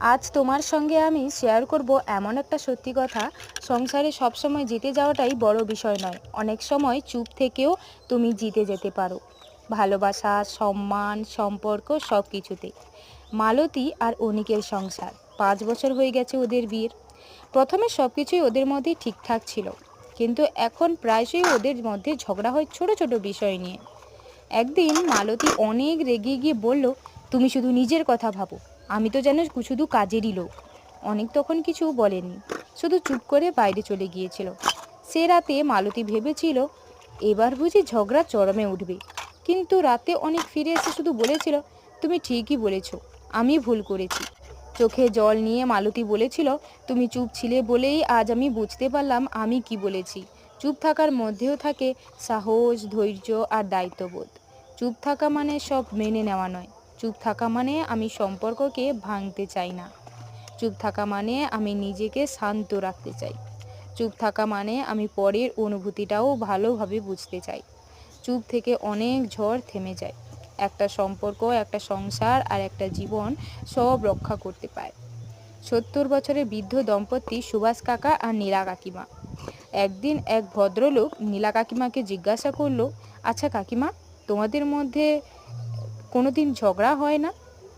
আজ তোমার সঙ্গে আমি শেয়ার করব এমন একটা সত্যি কথা। সংসারে সবসময় জিতে যাওয়াটাই বড় বিষয় নয়, অনেক সময় চুপ থেকেও তুমি জিতে যেতে পারো। ভালোবাসা, সম্মান, সম্পর্ক সব কিছুতে। মালতী আর অনিকের সংসার 5 বছর হয়ে গেছে ওদের বিয়ের। প্রথমে সব কিছুই ওদের মধ্যে ঠিকঠাক ছিল, কিন্তু এখন প্রায়শই ওদের মধ্যে ঝগড়া হয় ছোট ছোট বিষয় নিয়ে। একদিন মালতী অনেক রেগে গিয়ে বলল, তুমি শুধু নিজের কথা ভাবো, আমি তো যেন শুধু কাজেরই লোক। অনেক তখন কিছু বলেনি, শুধু চুপ করে বাইরে চলে গিয়েছিল। সে রাতে মালতী ভেবেছিল এবার বুঝি ঝগড়া চরমে উঠবে, কিন্তু রাতে অনেক ফিরে এসে শুধু বলেছিল, তুমি ঠিকই বলেছ, আমি ভুল করেছি। চোখে জল নিয়ে মালতী বলেছিল, তুমি চুপ ছিলে বলেই আজ আমি বুঝতে পারলাম আমি কি বলেছি। চুপ থাকার মধ্যেও থাকে সাহস, ধৈর্য আর দায়িত্ববোধ। চুপ থাকা মানে সব মেনে নেওয়া নয়। চুপ থাকা মানে আমি সম্পর্ককে ভাঙতে চাই না। চুপ থাকা মানে আমি নিজেকে শান্ত রাখতে চাই। চুপ থাকা মানে আমি পরের অনুভূতিটাও ভালোভাবে বুঝতে চাই। চুপ থেকে অনেক ঝড় থেমে যায়। একটা সম্পর্ক, একটা সংসার আর একটা জীবন সব রক্ষা করতে পারে। 70 বছরের বৃদ্ধ দম্পতি সুভাষ কাকা আর নীলা কাকিমা। একদিন এক ভদ্রলোক নীলা কাকিমাকে জিজ্ঞাসা করলো, আচ্ছা কাকিমা, তোমাদের মধ্যে কোনোদিন ঝগড়া হয় না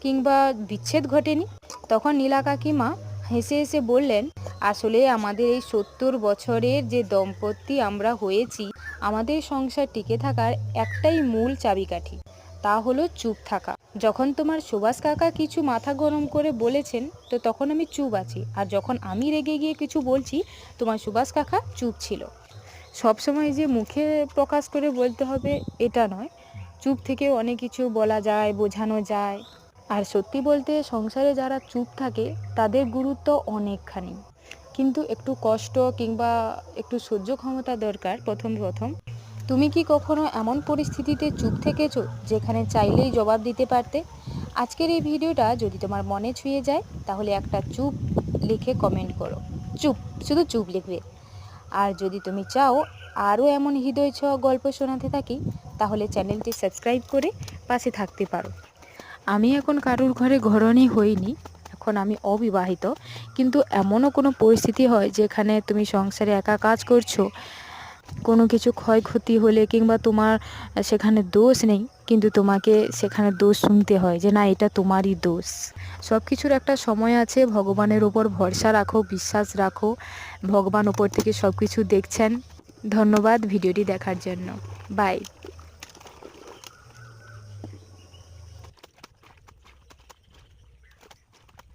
কিংবা বিচ্ছেদ ঘটেনি? তখন নীলা কাকিমা হেসে হেসে বললেন, আসলে আমাদের এই 70 বছরের যে দম্পতি আমরা হয়েছি, আমাদের সংসার টিকে থাকার একটাই মূল চাবিকাঠি, তা হলো চুপ থাকা। যখন তোমার সুভাষ কাকা কিছু মাথা গরম করে বলেছেন, তো তখন আমি চুপ আছি, আর যখন আমি রেগে গিয়ে কিছু বলছি, তোমার সুভাষ কাকা চুপ ছিল। সবসময় যে মুখে প্রকাশ করে বলতে হবে এটা নয়, চুপ থেকেও অনেক কিছু বলা যায়, বোঝানো যায়। আর সত্যি বলতে সংসারে যারা চুপ থাকে তাদের গুরুত্ব অনেকখানি, কিন্তু একটু কষ্ট কিংবা একটু সহ্য ক্ষমতা দরকার প্রথম প্রথম। তুমি কি কখনো এমন পরিস্থিতিতে চুপ থেকেছো যেখানে চাইলেই জবাব দিতে পারতে? আজকের এই ভিডিওটা যদি তোমার মনে ছুঁয়ে যায়, তাহলে একটা চুপ লিখে কমেন্ট করো। চুপ, শুধু চুপ লিখবে। আর যদি তুমি চাও আরও এমন হৃদয় ছোঁয়া গল্প শোনাতে থাকি, তাহলে চ্যানেলটি সাবস্ক্রাইব করে পাশে থাকতে পারো। আমি এখন কারোর ঘরে ঘরণী হইনি, এখন আমি অবিবাহিত, কিন্তু এমনও কোনো পরিস্থিতি হয় যেখানে তুমি সংসারে একা কাজ করছো, কোনো কিছু ক্ষয়ক্ষতি হলে কিংবা তোমার সেখানে দোষ নেই, কিন্তু তোমাকে সেখানে দোষ শুনতে হয় যে না, এটা তোমারই দোষ। সব কিছুর একটা সময় আছে। ভগবানের ওপর ভরসা রাখো, বিশ্বাস রাখো, ভগবান ওপর থেকে সব কিছু দেখছেন। ধন্যবাদ ভিডিওটি দেখার জন্য। বাই।